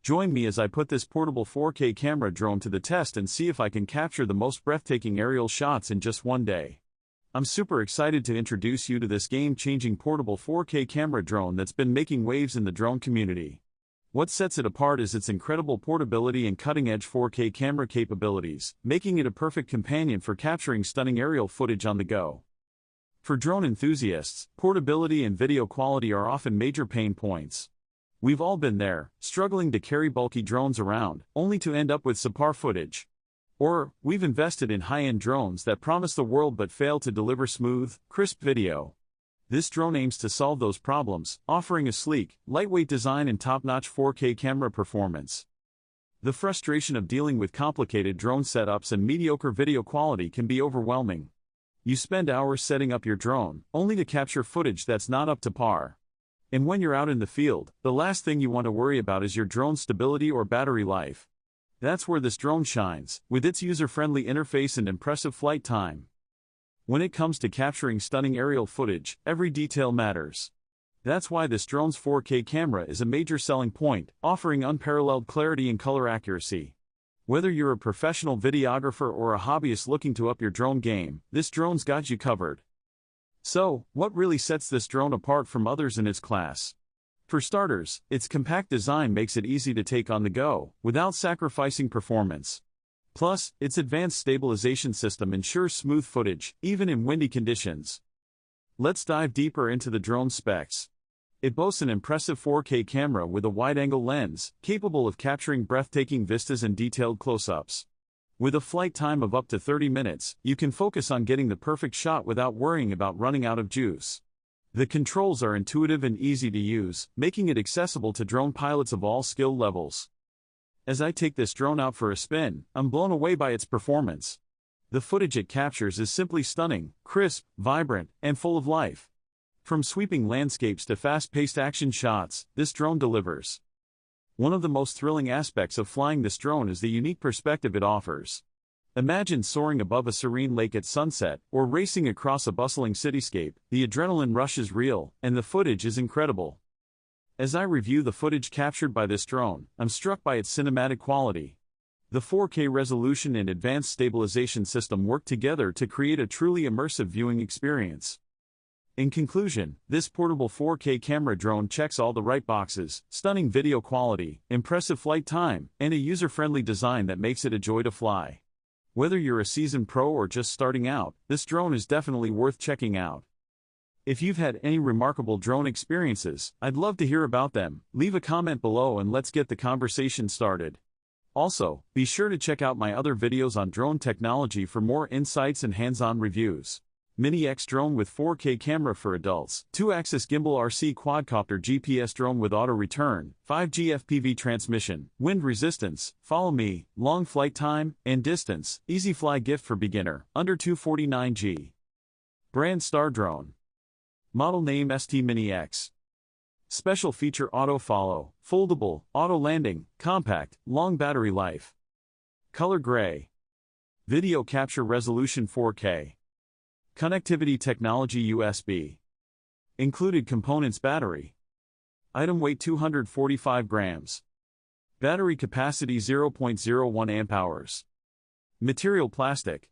Join me as I put this portable 4K camera drone to the test and see if I can capture the most breathtaking aerial shots in just one day. I'm super excited to introduce you to this game-changing portable 4K camera drone that's been making waves in the drone community. What sets it apart is its incredible portability and cutting-edge 4K camera capabilities, making it a perfect companion for capturing stunning aerial footage on the go. For drone enthusiasts, portability and video quality are often major pain points. We've all been there, struggling to carry bulky drones around, only to end up with subpar footage. Or, we've invested in high-end drones that promise the world but fail to deliver smooth, crisp video. This drone aims to solve those problems, offering a sleek, lightweight design and top-notch 4K camera performance. The frustration of dealing with complicated drone setups and mediocre video quality can be overwhelming. You spend hours setting up your drone, only to capture footage that's not up to par. And when you're out in the field, the last thing you want to worry about is your drone's stability or battery life. That's where this drone shines, with its user-friendly interface and impressive flight time. When it comes to capturing stunning aerial footage, every detail matters. That's why this drone's 4K camera is a major selling point, offering unparalleled clarity and color accuracy. Whether you're a professional videographer or a hobbyist looking to up your drone game, this drone's got you covered. So, what really sets this drone apart from others in its class? For starters, its compact design makes it easy to take on the go, without sacrificing performance. Plus, its advanced stabilization system ensures smooth footage, even in windy conditions. Let's dive deeper into the drone specs. It boasts an impressive 4K camera with a wide-angle lens, capable of capturing breathtaking vistas and detailed close-ups. With a flight time of up to 30 minutes, you can focus on getting the perfect shot without worrying about running out of juice. The controls are intuitive and easy to use, making it accessible to drone pilots of all skill levels. As I take this drone out for a spin, I'm blown away by its performance. The footage it captures is simply stunning, crisp, vibrant, and full of life. From sweeping landscapes to fast-paced action shots, this drone delivers. One of the most thrilling aspects of flying this drone is the unique perspective it offers. Imagine soaring above a serene lake at sunset, or racing across a bustling cityscape. The adrenaline rush is real, and the footage is incredible. As I review the footage captured by this drone, I'm struck by its cinematic quality. The 4K resolution and advanced stabilization system work together to create a truly immersive viewing experience. In conclusion, this portable 4K camera drone checks all the right boxes: stunning video quality, impressive flight time, and a user-friendly design that makes it a joy to fly. Whether you're a seasoned pro or just starting out, this drone is definitely worth checking out. If you've had any remarkable drone experiences, I'd love to hear about them. Leave a comment below and let's get the conversation started. Also, be sure to check out my other videos on drone technology for more insights and hands-on reviews. Mini X drone with 4K camera for adults, 2-axis Gimbal RC quadcopter GPS drone with auto return, 5G FPV transmission, wind resistance, follow me, long flight time, and distance, easy fly gift for beginner, under 249G. Brand STARDRONE. Model name ST Mini X. Special feature auto follow, foldable, auto landing, compact, long battery life. Color gray. Video capture resolution 4K. Connectivity technology USB. Included components: battery. Item weight 245 grams. Battery capacity 0.01 amp hours. Material plastic.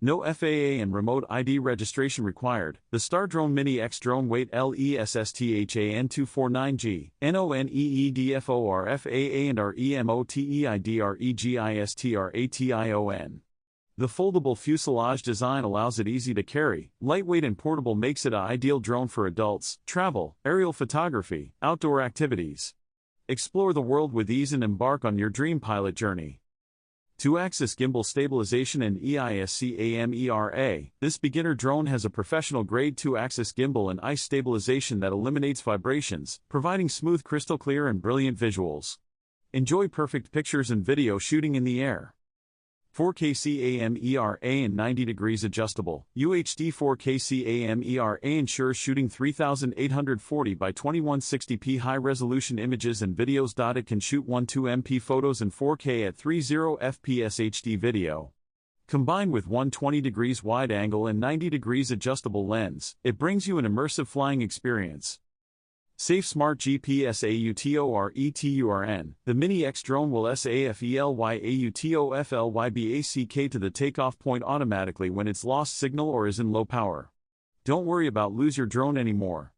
No FAA and remote ID registration required. The STARDRONE Mini X drone weight LESSTHAN 249G, NONEEDFOR FAA and REMOTEIDREGISTRATION. The foldable fuselage design allows it easy to carry. Lightweight and portable makes it an ideal drone for adults, travel, aerial photography, outdoor activities. Explore the world with ease and embark on your dream pilot journey. 2-axis gimbal stabilization and EIS camera. This beginner drone has a professional-grade 2-axis gimbal and ICE stabilization that eliminates vibrations, providing smooth, crystal clear and brilliant visuals. Enjoy perfect pictures and video shooting in the air. 4K camera and 90 degrees adjustable. UHD 4K camera ensures shooting 3840 by 2160p high-resolution images and videos. It can shoot 12MP photos and 4K at 30 fps HD video. Combined with 120 degrees wide angle and 90 degrees adjustable lens, it brings you an immersive flying experience. Safe Smart GPS AUTORETURN. The Mini X drone will SAFELYAUTOFLYBACK to the takeoff point automatically when it's lost signal or is in low power. Don't worry about lose your drone anymore.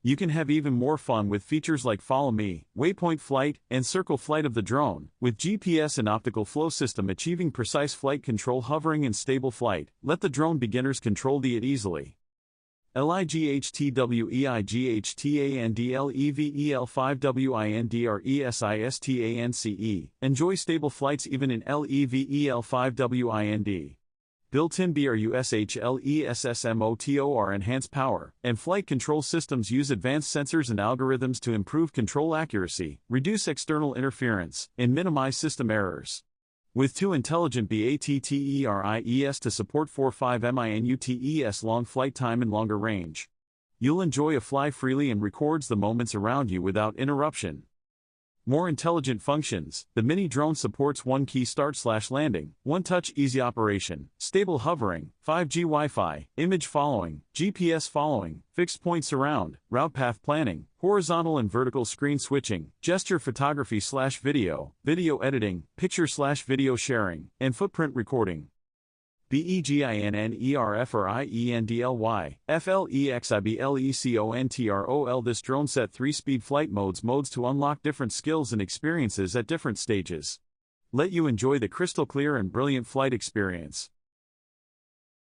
You can have even more fun with features like Follow Me, Waypoint Flight, and Circle Flight of the drone, with GPS and optical flow system achieving precise flight control, hovering and stable flight. Let the drone beginners control it easily. LIGHTWEIGHTANDLEVEL5WINDRESISTANCE. Enjoy stable flights even in LEVEL5WIND. Built-in BRUSHLESSMOTOR enhanced power and flight control systems use advanced sensors and algorithms to improve control accuracy, reduce external interference, and minimize system errors. With two intelligent BATTERIES to support 4-5 MINUTES long flight time and longer range. You'll enjoy a fly freely and records the moments around you without interruption. More intelligent functions. The mini drone supports one-key start/landing, one-touch easy operation, stable hovering, 5G Wi-Fi, image following, GPS following, fixed point surround, route path planning, horizontal and vertical screen switching, gesture photography/video, video editing, picture/video sharing, and footprint recording. BEGINNERFRIENDLY, FLEXIBLECONTROL. This drone set 3-speed flight modes to unlock different skills and experiences at different stages. Let you enjoy the crystal clear and brilliant flight experience.